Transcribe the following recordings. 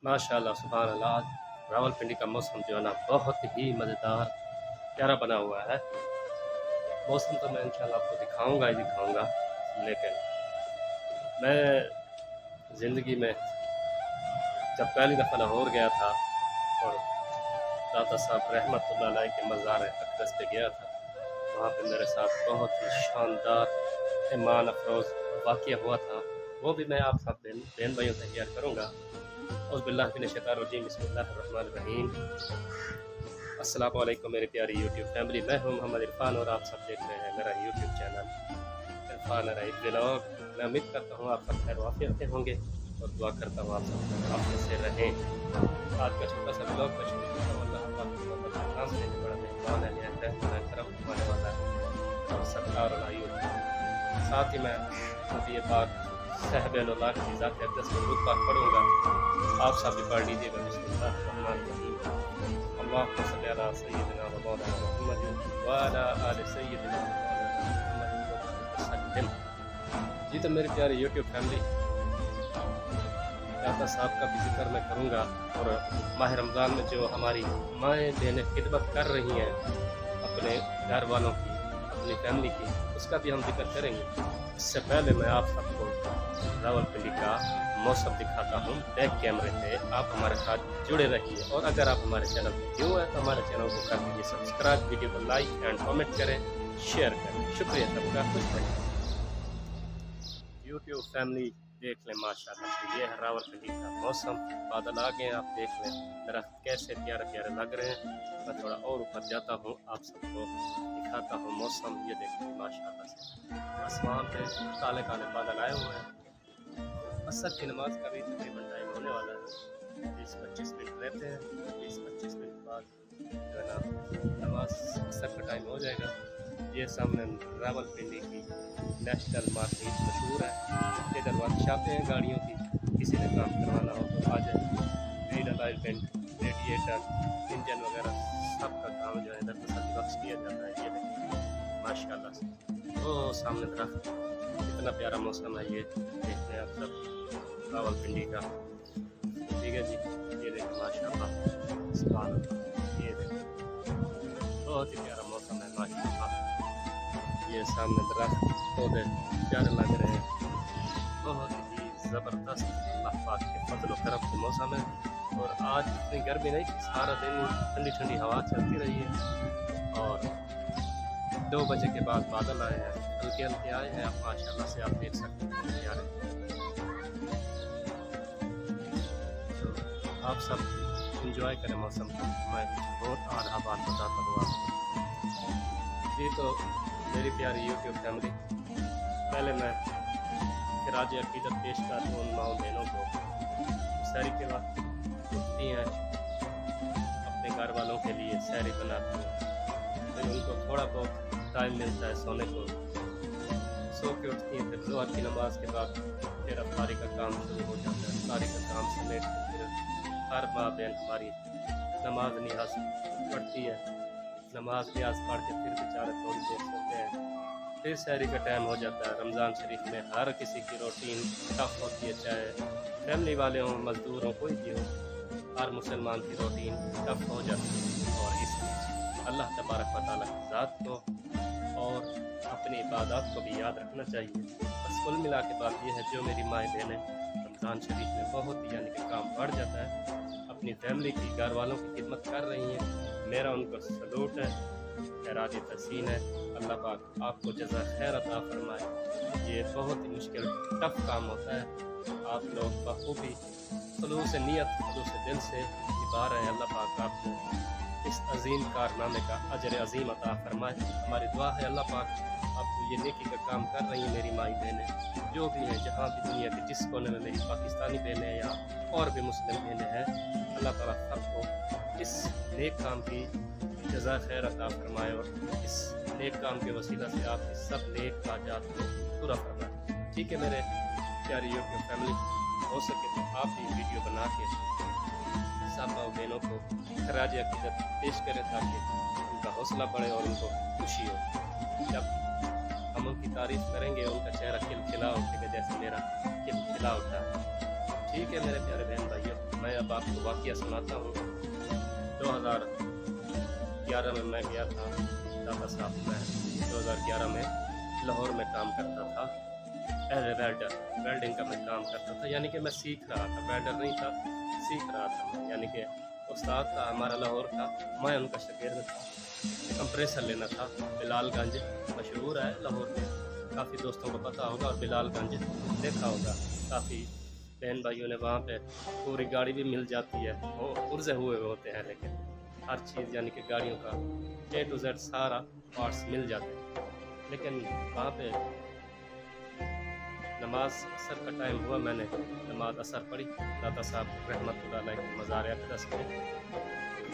माशाल्लाह सुभान अल्लाह। आज रावलपिंडी का मौसम जो है ना बहुत ही मज़ेदार प्यारा बना हुआ है। मौसम तो मैं इंशाल्लाह आपको दिखाऊंगा ही दिखाऊंगा, लेकिन मैं ज़िंदगी में जब पहली दफ़ा लाहौर गया था और दाता साहब रहमतुल्लाह अलैह के मज़ार अक़दस पे गया था, वहाँ पे मेरे साथ बहुत ही शानदार ईमान अफरोज़ वाक़या हुआ था। वो भी मैं आप सब बहन भाइयों से शेयर करूँगा। औज़ुबिल्लाहि बिस्मिल्लाहिर्रहमानिर्रहीम। अस्सलाम वालेकुम मेरे प्यारी यूट्यूब फैमिली, मैं हूँ मोहम्मद इरफान और आप सब देख रहे हैं मेरा YouTube channel Irfan arise vlog. मैं उम्मीद करता हूँ आप सब खैर वाफ़ियत से होंगे और दुआ करता हूँ आप सब वाफ़ियत से रहें। आज का छोटा सा व्लॉग मैं शुरू करता हूँ। अल्लाह पाक की मोहब्बत का काम से बड़ा मेहमान है, रहमान करम फरमाने वाला है और सत्तार साथ ही मैं नबी पाक साहिब अल्लाह की ज़ात अक़दस में दुरूद पाक पढ़ूँगा। आप सब भी पढ़ लीजिएगा। बिस्मिल्लाहिर्रहमानिर्रहीम। अल्लाहुम्मा सल्लि अला सय्यिदिना व मौलाना मुहम्मद व अला आलि सय्यिदिना मुहम्मद वसल्लम। जी तो मेरी प्यारी यूट्यूब फैमिली, दाता साहब का भी जिक्र मैं करूँगा और माह रमज़ान में जो हमारी माएँ बहनें खिदमत कर रही हैं अपने घर वालों की, अपनी फैमिली की, उसका भी हम जिक्र करेंगे। इससे पहले मैं आप सबको रावलपिंडी का मौसम दिखाता हूँ बैक कैमरे पे। आप हमारे साथ जुड़े रहिए और अगर आप हमारे चैनल पर न्यू है तो हमारे चैनल को कर दीजिए सब्सक्राइब, वीडियो को लाइक एंड कमेंट करें, शेयर करें। शुक्रिया सबका, खुश रहिए। यूट्यूब फैमिली देख लें, माशाल्लाह से ये है रावलपिंडी का मौसम। बादल आ गए, आप देख लें दरख्त कैसे प्यारे प्यारे लग रहे हैं। मैं थोड़ा और ऊपर जाता हूँ, आप सबको दिखाता हूँ मौसम। ये देखिए माशाल्लाह से आसमान पे काले काले बादल आए हुए हैं। असर की नमाज का भी तकरीबन टाइम होने वाला है, 20-25 मिनट रहते हैं। 20-25 मिनट बाद जो है ना नमाज असर का टाइम हो जाएगा। ये सामने रावलपिंडी की नेशनल मार्केट मशहूर है। इधर वर्कशॉपें हैं गाड़ियों की, किसी ने काम करवाना हो तो आ जाए। वील अलाइनमेंट, रेडिएटर, इंजन वगैरह सब का काम जो है इधर तसल्ली बख्श किया जाता है। ये देखिए माशाल्लाह से वो सामने दरख्त, कितना प्यारा मौसम है। ये देखते हैं आप सब रावलपिंडी का। ठीक है जी, ये देखिए माशाल्लाह सुभान अल्लाह। ये देखिए बहुत ही प्यारा मौसम है माशाल्लाह। ये सामने दरख्त पौधे प्यारे लग रहे हैं, बहुत ही ज़बरदस्त अल्लाह पाक के फजल व करम के मौसम है। और आज इतनी गर्मी नहीं, सारा दिन ठंडी ठंडी हवा चलती रही है और 2 बजे के बाद बादल आए हैं, हल्के हल्के आए हैं। आप माशाल्लाह से आप देख सकते हैं यार। तो आप सब इंजॉय करें मौसम को। मैं बहुत आधा बात बताता हूँ आपको। जी तो मेरी प्यारी यूट्यूब फैमिली, पहले मैं खिराज अकीदत पेश कर दूँ उन माओ बहनों को। सहरी के वक्त उठती हैं, अपने घर वालों के लिए सहरी बनाती हैं, फिर उनको थोड़ा बहुत टाइम मिलता है सोने को, सो के उठती हैं। फिर ज़ोहर की नमाज के बाद फिर अफ्तारी का काम शुरू हो जाता है। अफ्तारी का काम समेट कर फिर हर माँ बहन हमारी नमाज नियाज पढ़ती है। नमाज नियाज पढ़ के फिर बेचारे थोड़ी देर सोते हैं। फिर सहरी का टाइम हो जाता है। रमज़ान शरीफ में हर किसी की रूटीन टफ होती है, चाहे फैमिली वाले हों, मज़दूर हों, कोई भी हो, हर मुसलमान की रूटीन टफ हो जाती है। और इस बीच अल्लाह तबारक व तआला की ज़ात को और अपनी इबादत को भी याद रखना चाहिए। बस कुल मिला के बात यह है, जो मेरी माएँ बहनें रमज़ान शरीफ में बहुत ही यानी कि काम बढ़ जाता है, अपनी फैमिली की, घर वालों की खिदमत कर रही हैं, मेरा उनको सलूट है, खैरात तहसीन है। अल्लाह पाक आपको जज़ा खैर अता फरमाए। ये बहुत ही मुश्किल टफ काम होता है। आप लोग बखूबी खुलूस नीयत, खुलूस दिल से निभा रहे हैं। अल्लाह पाक आपको इस अजीम कारनामे का अजर अजीम अता फरमाए। हमारी दुआ है अल्लाह पाक आपको ये नेकी का काम कर रही हैं मेरी माई बहनें, जो भी हैं, जहाँ भी दुनिया के जिस कोने में मेरी पाकिस्तानी बहनें या और भी मुस्लिम बहनें हैं, अल्लाह ताला सबको इस नेक काम की जज़ा खैर अता फरमाए और इस नेक काम के वसीला से आपकी सब नेक हाजात को पूरा फरमाए। ठीक है मेरे प्यारी यूट्यूब फैमिली, हो सके तो आप भी वीडियो बना के सब भाई बहनों को खराज अकीदत पेश करें ताकि उनका हौसला बढ़े और उनको खुशी हो। जब हम उनकी तारीफ़ करेंगे उनका चेहरा खिलखिला उठेगा, जैसे मेरा खिलखिला उठा। ठीक है मेरे प्यारे बहन भाइयों, मैं अब आपको वाक़या सुनाता हूँ। 2011 में मैं गया था दाता साहब। मैं 2011 में लाहौर में काम करता था एज ए वेल्डर। वेल्डिंग का मैं काम करता था, यानी कि मैं सीख रहा था। वेल्डर नहीं था, सीख रहा था मैं, यानी कि उस्ताद था हमारा लाहौर का, मैं उनका शागिर्द था। कंप्रेसर लेना था। बिलालगंज मशहूर है लाहौर में, काफ़ी दोस्तों को पता होगा, और बिलालगंज देखा होगा। काफ़ी बहन भाइयों ने वहाँ पे पूरी गाड़ी भी मिल जाती है, वो पुर्जे हुए होते हैं, लेकिन हर चीज़ यानी कि गाड़ियों का A to Z सारा पार्ट्स मिल जाते हैं। लेकिन वहाँ पे नमाज असर का टाइम हुआ, मैंने नमाज असर पढ़ी दाता साहब रहमतुल्लाह अलैह के मज़ार अक़दस में।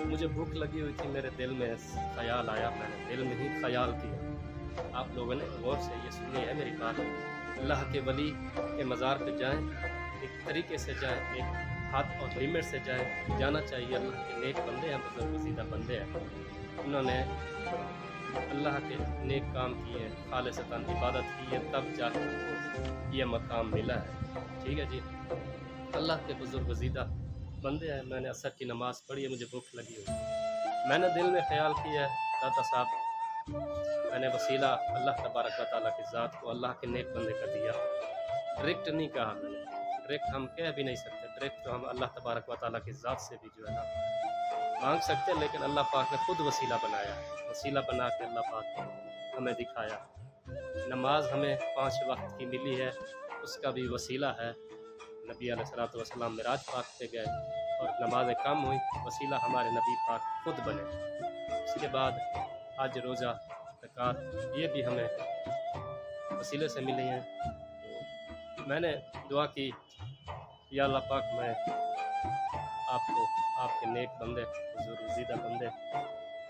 मुझे भूख लगी हुई थी, मेरे दिल में ख़याल आया, मैंने दिल में ही ख़याल किया। आप लोगों ने गौर से ये सुनी है मेरी बात। अल्लाह के वली के मज़ार पे जाएं, एक तरीके से जाएं, एक हाथ और लिमिट से जाएं, जाना चाहिए। अल्लाह के नेक बंदे हैं, बुज़ुर्ग वसीदा बंदे हैं, उन्होंने अल्लाह के नेक काम किए, खालिसतन इबादत की है, तब जाकर ये मकाम मिला है। ठीक है जी, अल्लाह के बुज़ुर्ग वसीदा बंदे हैं। मैंने असर की नमाज़ पढ़ी है, मुझे भूख लगी हुई। मैंने दिल में ख्याल किया है दाता साहब, मैंने वसीला अल्लाह तबारक व तआला की ज़ात को अल्लाह के नेक बंदे का दिया। डायरेक्ट नहीं कहा मैंने, डायरेक्ट हम कह भी नहीं सकते, डायरेक्ट तो हम अल्लाह तबारक व तआला की ज़ात से भी जो है ना मांग सकते हैं, लेकिन अल्लाह पाक ने खुद वसीला बनाया, वसीला बना के अल्लाह पाक ने हमें दिखाया। नमाज हमें 5 वक्त की मिली है, उसका भी वसीला है। नबी अलैहिस्सलातु वस्सलाम मिराज पाक पे गए और नमाज़ें कम हुई, वसीला हमारे नबी पाक खुद बने। उसके बाद आज रोज़ा ज़कात, ये भी हमें वसीले से मिली हैं। तो मैंने दुआ की, या अल्लाह पाक मैं आपको आपके नेक बंदे, बुज़ुर्ग वसीदा बंदे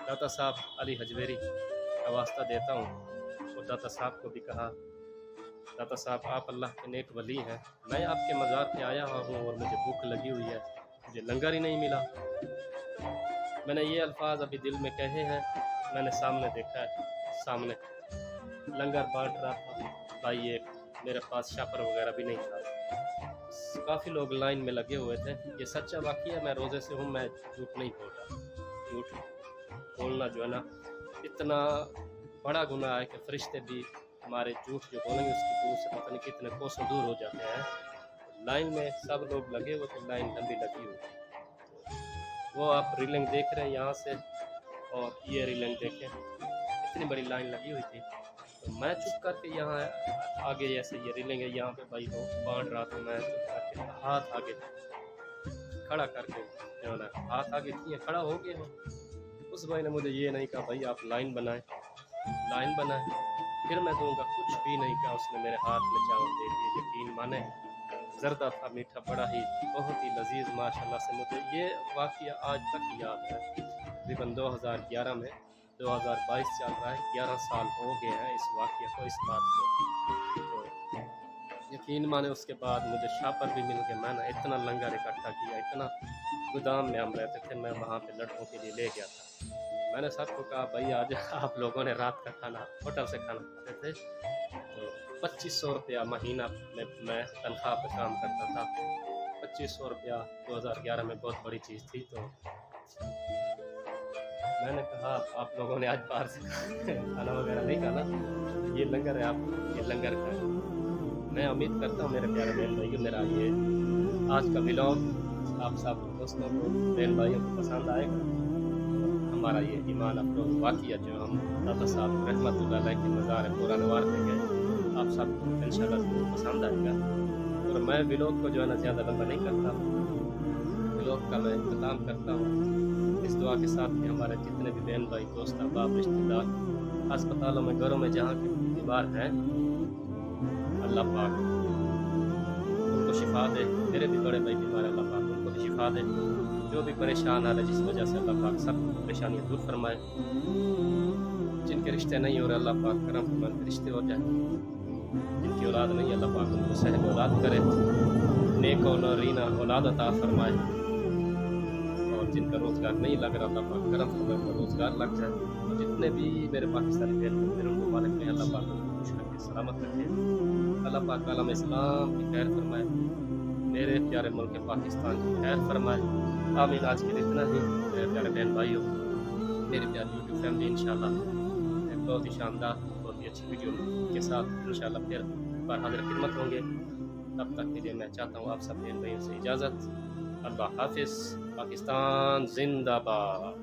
दाता साहब अली हजवेरी का वास्ता देता हूँ। और दाता साहब को भी कहा, दाता साहब आप अल्लाह के नेक वली हैं, मैं आपके मज़ार पे आया हूँ और मुझे भूख लगी हुई है, मुझे लंगर ही नहीं मिला। मैंने ये अल्फाज अभी दिल में कहे हैं, मैंने सामने देखा है, सामने लंगर बांट रहा था भाई, ये मेरे पास शापर वगैरह भी नहीं था। काफ़ी लोग लाइन में लगे हुए थे। ये सच्चा वाक़या, मैं रोज़े से हूँ, मैं झूठ नहीं बोल रहा। झूठ बोलना जो है ना इतना बड़ा गुनाह है कि फरिश्ते भी हमारे झूठ जो बोलेंगे उसकी दूर से पता नहीं कितने कोसों दूर हो जाते हैं। लाइन में सब लोग लगे हुए थे, लाइन लंबी लगी हुई। वो आप रीलिंग देख रहे हैं यहाँ से, और ये रीलिंग देखें, इतनी बड़ी लाइन लगी हुई थी। तो मैं चुप करके यहाँ आगे, जैसे ये रीलिंग है यहाँ पे भाई वो बांट रहा था, मैं चुप करके हाथ आगे खड़ा करके जो है ना, हाथ आगे किए खड़ा हो गया। उस भाई ने मुझे ये नहीं कहा भाई आप लाइन बनाएं, लाइन बनाएं, फिर मैं दूंगा, कुछ भी नहीं कहा उसने। मेरे हाथ में चावल दे दिए, यकीन माने जर्दा था, मीठा, बड़ा ही बहुत ही लजीज माशाल्लाह से। मुझे ये वाक़या आज तक याद है। तकरीबन 2011 में, 2022 चल रहा है, 11 साल हो गए हैं इस वाक़या को, इस बात को। तो यकीन माने उसके बाद मुझे शापर भी मिल गया। मैंने इतना लंगर इकट्ठा किया, इतना गोदाम में हम रहते थे, मैं वहाँ पे लड़कों के लिए ले गया था। मैंने सबको कहा भाई आज आप लोगों ने रात का खाना होटल से खाना खाते थे। तो 2500 रुपया महीना में मैं तनख्वाह पर काम करता था। 2500 रुपया 2011 में बहुत बड़ी चीज़ थी। तो मैंने कहा आप लोगों ने आज बाहर से खाना वगैरह नहीं खाना, ये लंगर है, आप ये लंगर खाएं। मैं उम्मीद करता हूँ मेरे प्यारे बहन भाइयों, मेरा ये आज का व्लॉग आप सब दोस्तों को, बहन भाइयों को पसंद आएगा। हमारा ये ईमान अफरोज़ वाक़या जो हम दाता साहब रहमतुल्लाह अलैह के मज़ार पुरानवार पे गए, आप सबको इंशाअल्लाह ज़रूर पसंद आएगा। और मैं व्लॉग को जो है ना ज़्यादा लंबा नहीं करता, व्लॉग का मैं इंतज़ाम करता हूँ इस दुआ के साथ कि हमारे जितने भी बहन भाई, दोस्त, अहबाब, रिश्तेदार अस्पतालों में, घरों में जहाँ के बीमार हैं, अल्लाह पाक उनको शिफा दे। मेरे भी बड़े भाई बीमार है, अल्लाह पाक उनको भी शिफा दे। जो भी परेशान आ रहे जिस वजह से, अल्लाह पाक सब परेशानियाँ दूर फरमाए। जिनके रिश्ते नहीं हो रहे, अल्लाह पाक करम फरमाए उनके रिश्ते हो जाए। जिनकी औलाद नहीं, अल्लाह पाक उनको सहब औलाद करे, नेक और रीना औलाद अता फरमाए। और जिनका रोज़गार नहीं लग रहा, अल्लाह पाक करम फरमाए उनका रोज़गार लग जाए। और जितने भी मेरे पाकिस्तानी बहन मेरे उनको मालिक में, अल्लाह पाक उनको खुश रखे, सलामत रखे। अल्लाह पाक आलम इस्लाम की खैर फरमाए, मेरे प्यारे मुल्क पाकिस्तान की खैर फरमाए। आमीन। आज के लिए इतना ही मेरे प्यारे बहन भाइयों, मेरी प्यारी यूट्यूब फैमिली। इंशाल्लाह एक बहुत ही शानदार, बहुत ही अच्छी वीडियो के साथ इंशाल्लाह फिर पर हाजिर खिदमत होंगे। तब तक के लिए मैं चाहता हूँ आप सब बहन भाइयों से इजाज़त। अल्लाह हाफिज़। पाकिस्तान जिंदाबाद।